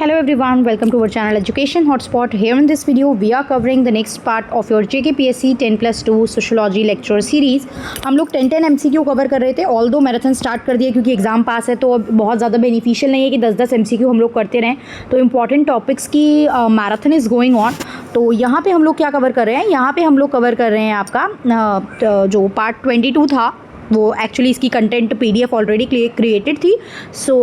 Hello everyone, welcome to our channel Education Hotspot. Here in this video we are covering the next part of your JKPSC 10+2 Sociology lecture series. हम लोग 10 MCQ cover कर रहे थे, all दो marathon start कर दिया क्योंकि exam पास है तो अब बहुत ज़्यादा बेनिफिशियल नहीं है कि 10 MCQ हम लोग करते रहें, तो इंपॉर्टेंट टॉपिक्स की मैराथन इज़ गोइंग ऑन. तो यहाँ पे हम लोग क्या कवर कर रहे हैं, यहाँ पे हम लोग कवर कर रहे हैं आपका जो पार्ट 22 था वो एक्चुअली इसकी कंटेंट PDF ऑलरेडी क्रिएटेड थी. सो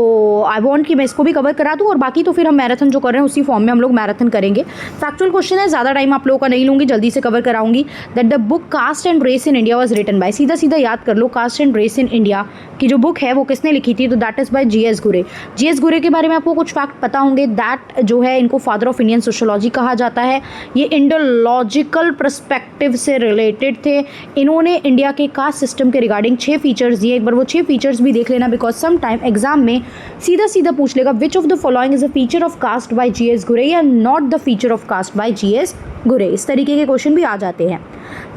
आई वांट कि मैं इसको भी कवर करा दूँ और बाकी तो फिर हम मैराथन जो कर रहे हैं उसी फॉर्म में हम लोग मैराथन करेंगे. फैक्चुअल क्वेश्चन है, ज़्यादा टाइम आप लोगों का नहीं लूँगी, जल्दी से कवर कराऊंगी. That the book caste and race in India was written by, सीधा सीधा याद कर लो, caste and race in India की जो बुक है वो किसने लिखी थी, तो that is by GS Ghurye. GS घुरे के बारे में आपको कुछ फैक्ट पता होंगे. दैट जो है इनको फादर ऑफ इंडियन सोशोलॉजी कहा जाता है. ये इंडोलॉजिकल पर्सपेक्टिव से रिलेटेड थे. इन्होंने इंडिया के कास्ट सिस्टम के रिगार्डिंग 6 फीचर्स दिए. एक बार वो 6 फीचर्स भी देख लेना, बिकॉज सम टाइम एग्जाम में सीधा सीधा पूछ लेगा which of the following is a feature of caste by GS Ghurye या not the feature of caste by GS Ghurye. इस तरीके के क्वेश्चन भी आ जाते हैं.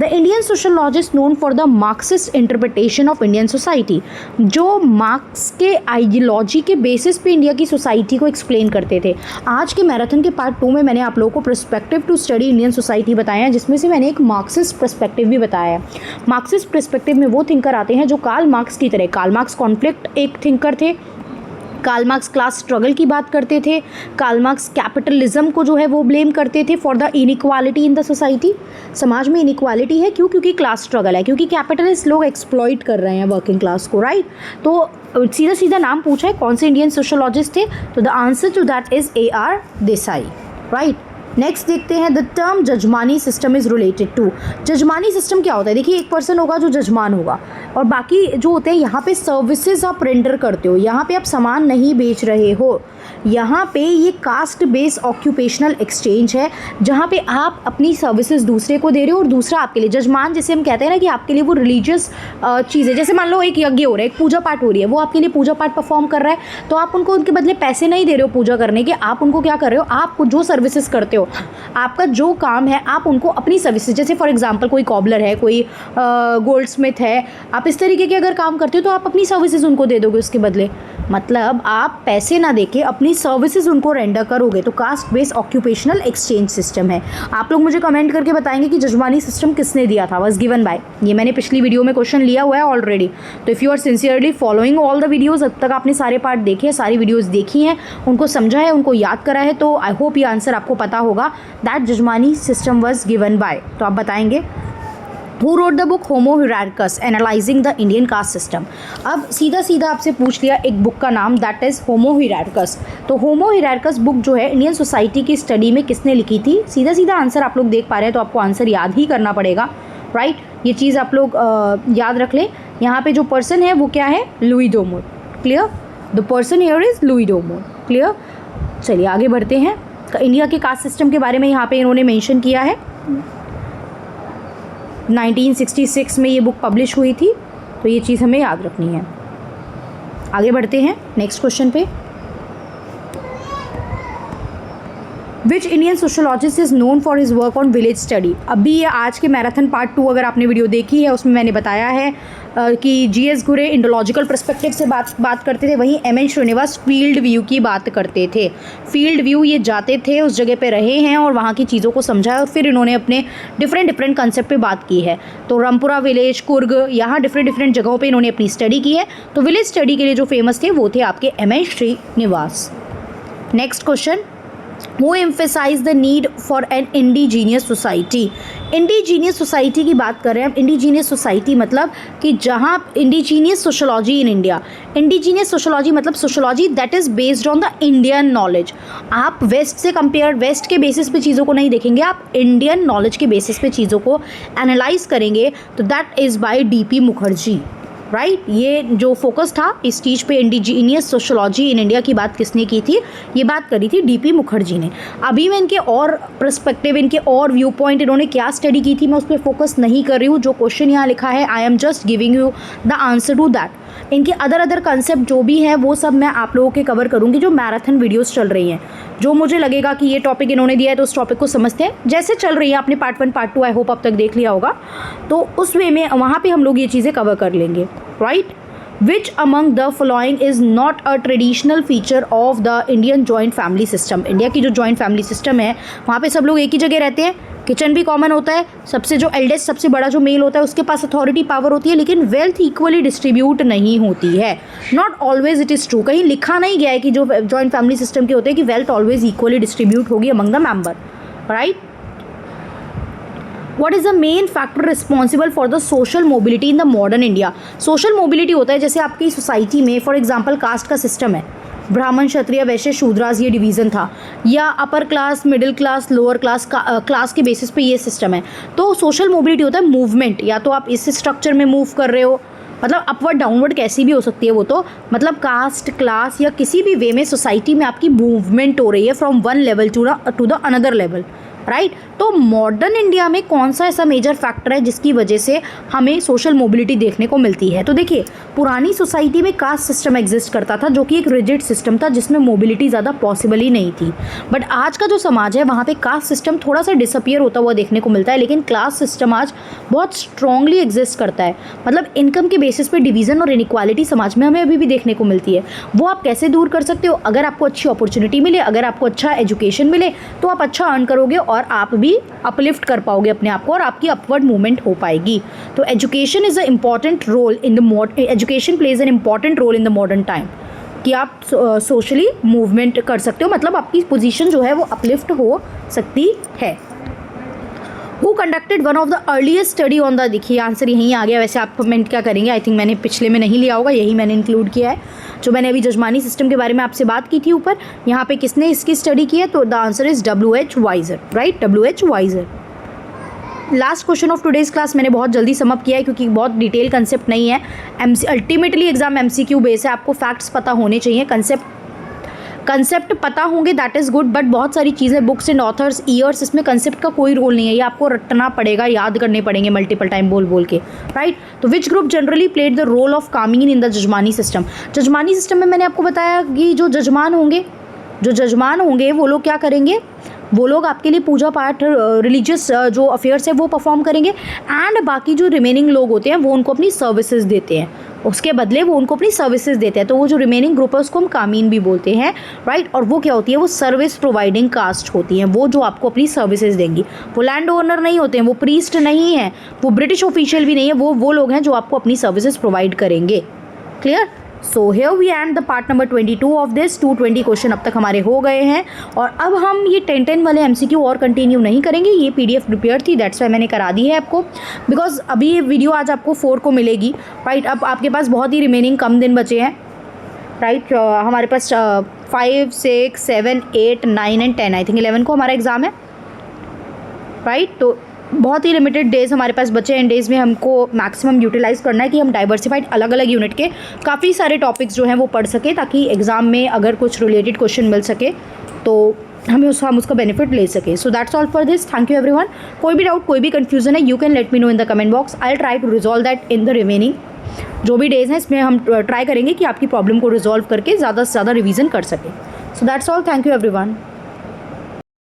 The Indian sociologist known for the Marxist interpretation of Indian society, जो मार्क्स के ideology के बेसिस पे इंडिया की सोसाइटी को एक्सप्लेन करते थे. आज के मैराथन के पार्ट 2 में मैंने आप लोगों को perspective to study Indian society बताया है, जिसमें से मैंने एक मार्क्सिस्ट पर्सपेक्टिव भी बताया है. मार्क्सिस्ट पर्सपेक्टिव में वो थिंकर आते हैं जो कार्ल मार्क्स की तरह, कार्ल मार्क्स कॉन्फ्लिक्ट एक थिंकर थे, कार्ल मार्क्स क्लास स्ट्रगल की बात करते थे, कार्ल मार्क्स कैपिटलिज्म को जो है वो ब्लेम करते थे for the inequality in the society. समाज में इनइक्वालिटी है क्योंकि क्लास स्ट्रगल है, क्योंकि कैपिटलिस्ट लोग एक्सप्लॉइट कर रहे हैं वर्किंग क्लास को, राइट. तो सीधा सीधा नाम पूछा है कौन से इंडियन सोशोलॉजिस्ट थे, तो the answer to that is AR Desai, right. Next देखते हैं, the term jajmani system is related to. Jajmani system क्या होता है, देखिए एक पर्सन होगा जो जजमान होगा और बाकी जो होते हैं यहाँ पे सर्विसेज आप रेंडर करते हो, यहाँ पे आप सामान नहीं बेच रहे हो. यहाँ पे ये कास्ट बेस्ड ऑक्यूपेशनल एक्सचेंज है जहाँ पे आप अपनी सर्विसेज दूसरे को दे रहे हो और दूसरा आपके लिए. जजमान जैसे हम कहते हैं ना कि आपके लिए वो रिलीजियस चीज़ है, जैसे मान लो एक यज्ञ हो रहा है, एक पूजा पाठ हो रही है, वो आपके लिए पूजा पाठ परफॉर्म कर रहा है, तो आप उनको उनके बदले पैसे नहीं दे रहे हो पूजा करने के, आप उनको क्या कर रहे हो, आप जो सर्विसेज करते हो, आपका जो काम है आप उनको अपनी सर्विसेज, जैसे फॉर एग्जांपल कोई कॉबलर है, कोई गोल्ड स्मिथ है, आप इस तरीके के अगर काम करते हो तो आप अपनी सर्विसेज उनको दे दोगे उसके बदले, मतलब आप पैसे ना देके अपनी सर्विसेज उनको रेंडर करोगे. तो caste based occupational exchange system है. आप लोग मुझे कमेंट करके बताएंगे कि जजमानी सिस्टम किसने दिया था, वाज गिवन बाय. ये मैंने पिछली वीडियो में क्वेश्चन लिया हुआ है ऑलरेडी. तो if you are sincerely following all the videos, अब तक आपने सारे पार्ट देखे, सारी वीडियोज़ देखी हैं, उनको समझा है, उनको याद करा है, तो आई होप ये आंसर आपको पता होगा. That jajmani system was given by. तो आप बताएंगे Who wrote the book Homo Hierarchus Analyzing the Indian Caste System. अब सीधा सीधा आपसे पूछ लिया एक बुक का नाम, दैट इज़ Homo Hierarchus. तो Homo Hierarchus बुक जो है इंडियन सोसाइटी की स्टडी में किसने लिखी थी. सीधा सीधा आंसर आप लोग देख पा रहे हैं तो आपको आंसर याद ही करना पड़ेगा, राइट. ये चीज़ आप लोग याद रख लें. यहाँ पे जो पर्सन है वो क्या है, Louis Dumont. Clear, the person here is Louis Dumont. Clear. चलिए आगे बढ़ते हैं. इंडिया के कास्ट सिस्टम के बारे में यहाँ पे इन्होंने मेंशन किया है. 1966 में ये बुक पब्लिश हुई थी, तो ये चीज़ हमें याद रखनी है. आगे बढ़ते हैं नेक्स्ट क्वेश्चन पे. Which Indian sociologist is known for his work on village study. अभी ये आज के मैराथन पार्ट 2 अगर आपने वीडियो देखी है उसमें मैंने बताया है कि GS घुरे इंडोलॉजिकल पर्सपेक्टिव से बात करते थे, वहीं MN श्रीनिवास फील्ड व्यू की बात करते थे. फील्ड व्यू ये जाते थे, उस जगह पे रहे हैं और वहाँ की चीज़ों को समझा है और फिर इन्होंने अपने डिफरेंट कंसेप्ट पे बात की है. तो रामपुरा विलेज, कुर्ग, यहाँ डिफरेंट जगहों पे इन्होंने अपनी स्टडी की है. तो विलेज स्टडी के लिए जो फेमस थे वो थे आपके MN Srinivas. Next question, Who emphasize the need for an indigenous society. Indigenous society की बात कर रहे हैं. इंडिजीनियस सोसाइटी मतलब कि जहाँ indigenous sociology in India. Indigenous sociology मतलब sociology that is based on the Indian knowledge. आप वेस्ट से कंपेयर, वेस्ट के बेसिस पे चीज़ों को नहीं देखेंगे, आप इंडियन नॉलेज के बेसिस पे चीज़ों को एनालाइज करेंगे. तो that is bye DP Mukherjee, right. ये जो फोकस था इस चीज़ पे, इंडिजीनियस सोशोलॉजी इन इंडिया की बात किसने की थी, ये बात करी थी DP मुखर्जी ने. अभी मैं इनके और पर्सपेक्टिव, इनके और व्यू पॉइंट, इन्होंने क्या स्टडी की थी, मैं उस पर फोकस नहीं कर रही हूँ. जो क्वेश्चन यहाँ लिखा है I am just giving you the answer to that. इनके अदर कंसेप्ट जो भी है वो सब मैं आप लोगों के कवर करूँगी जो मैराथन वीडियोज़ चल रही हैं. जो मुझे लगेगा कि ये टॉपिक इन्होंने दिया है तो उस टॉपिक को समझते हैं. जैसे चल रही है आपने पार्ट 1 पार्ट 2 आई होप अब तक देख लिया होगा, तो उस वे में वहाँ पे हम लोग ये चीज़ें कवर कर लेंगे, right. Which among the following is not a traditional feature of the Indian joint family system. India की जो जॉइंट फैमिली सिस्टम है वहाँ पे सब लोग एक ही जगह रहते हैं, किचन भी कॉमन होता है, सबसे जो एल्डेस्ट सबसे बड़ा जो मेल होता है उसके पास अथॉरिटी पावर होती है, लेकिन वेल्थ इक्वली डिस्ट्रीब्यूट नहीं होती है। Not always it is true, कहीं लिखा नहीं गया है कि जो जॉइंट फैमिली सिस्टम के होते हैं कि वेल्थ ऑलवेज इक्वली डिस्ट्रीब्यूट होगी among the member, right. What is the main factor responsible for the social mobility in the modern India? Social mobility होता है जैसे आपकी सोसाइटी में फॉर एग्जांपल कास्ट का सिस्टम है, ब्राह्मण क्षत्रिय वैश्य शूद्रास ये डिवीज़न था, या upper class middle class lower class class के बेसिस पे ये सिस्टम है। तो सोशल मोबिलिटी होता है मूवमेंट, या तो आप इस स्ट्रक्चर में मूव कर रहे हो, मतलब अपवर्ड डाउनवर्ड कैसी भी हो सकती है वो, तो मतलब कास्ट क्लास या किसी भी वे में सोसाइटी में आपकी मूवमेंट हो रही है from one level to the another level, right. तो मॉडर्न इंडिया में कौन सा ऐसा मेजर फैक्टर है जिसकी वजह से हमें सोशल मोबिलिटी देखने को मिलती है? तो देखिए, पुरानी सोसाइटी में कास्ट सिस्टम एग्जिस्ट करता था जो कि एक रिजिड सिस्टम था जिसमें मोबिलिटी ज़्यादा पॉसिबल ही नहीं थी। बट आज का जो समाज है वहाँ पे कास्ट सिस्टम थोड़ा सा डिसअपियर होता हुआ देखने को मिलता है, लेकिन क्लास सिस्टम आज बहुत स्ट्रांगली एग्जिस्ट करता है। मतलब इनकम के बेसिस पे डिवीज़न और इनइक्वालिटी समाज में हमें अभी भी देखने को मिलती है। वो आप कैसे दूर कर सकते हो? अगर आपको अच्छी अपॉर्चुनिटी मिले, अगर आपको अच्छा एजुकेशन मिले, तो आप अच्छा अर्न करोगे और आप भी अपलिफ्ट कर पाओगे अपने आप को और आपकी अपवर्ड मूवमेंट हो पाएगी। तो education is a important role in the education plays an important role in the modern time, कि आप सोशली मूवमेंट कर सकते हो, मतलब आपकी पोजीशन जो है वो अपलिफ्ट हो सकती है। Who conducted one of the earliest study on the, देखिए आंसर यहीं आ गया। वैसे आप कमेंट क्या करेंगे, आई थिंक मैंने पिछले में नहीं लिया होगा, यही मैंने इंक्लूड किया है जो मैंने अभी जजमानी सिस्टम के बारे में आपसे बात की थी ऊपर। यहाँ पे किसने इसकी स्टडी की है? तो the answer is W.H. Wiser, right, W.H. Wiser. Last question of today's class मैंने बहुत जल्दी समअप किया है क्योंकि बहुत डिटेल कंसेप्ट नहीं है। अल्टीमेटली एग्जाम MCQ बेस है, आपको फैक्ट्स पता होने चाहिए, कंसेप्ट पता होंगे दैट इज़ गुड, बट बहुत सारी चीज़ें बुक्स एंड ऑथर्स ईयर्स, इसमें कंसेप्ट का कोई रोल नहीं है, ये आपको रटना पड़ेगा, याद करने पड़ेंगे मल्टीपल टाइम बोल बोल के, राइट। तो which group generally played the role of coming in the jajmani system? Jajmani system में मैंने आपको बताया कि जो जजमान होंगे वो लोग क्या करेंगे, वो लोग आपके लिए पूजा पाठ रिलीजियस जो अफेयर्स है वो परफॉर्म करेंगे, एंड बाकी जो रिमेनिंग लोग होते हैं वो उनको अपनी सर्विसेज देते हैं, उसके बदले वो उनको अपनी सर्विसेज देते हैं। तो वो जो रिमेनिंग ग्रुप है उसको हम कामीन भी बोलते हैं, राइट। और वो क्या होती है? वो सर्विस प्रोवाइडिंग कास्ट होती हैं, वो जो आपको अपनी सर्विसेज देंगी। वो लैंड ओनर नहीं होते हैं, वो प्रीस्ट नहीं है, वो ब्रिटिश ऑफिशियल भी नहीं है, वो लोग हैं जो आपको अपनी सर्विसेज प्रोवाइड करेंगे। Clear? So here we end the part number 22 of this. 220 question अब तक हमारे हो गए हैं, और अब हम ये 10 वाले MCQ और कंटिन्यू नहीं करेंगे। ये PDF प्रिपेयर थी, दैट्स वाई मैंने करा दी है आपको, बिकॉज अभी ये वीडियो आज आपको 4 को मिलेगी, राइट। अब आपके पास बहुत ही रिमेनिंग कम दिन बचे हैं, राइट। हमारे पास 5, 6, 7, 8, 9 एंड 10, आई थिंक 11 को हमारा एग्ज़ाम है, राइट। तो बहुत ही लिमिटेड डेज़ हमारे पास बचे हैं। इन डेज़ में हमको मैक्सिमम यूटिलाइज़ करना है कि हम डाइवर्सिफाइड अलग अलग यूनिट के काफ़ी सारे टॉपिक्स जो हैं वो पढ़ सकें, ताकि एग्ज़ाम में अगर कुछ रिलेटेड क्वेश्चन मिल सके तो हम उसका बेनिफिट ले सकें। So that's all for this. Thank you everyone. कोई भी डाउट, कोई भी कन्फ्यूजन है, you can let me know in the comment box. I will try to resolve that in the remaining जो भी डेज़ हैं, इसमें हम ट्राई करेंगे कि आपकी प्रॉब्लम को रिजॉल्व करके ज़्यादा से ज़्यादा रिवीजन कर सकें। So that's all. Thank you everyone.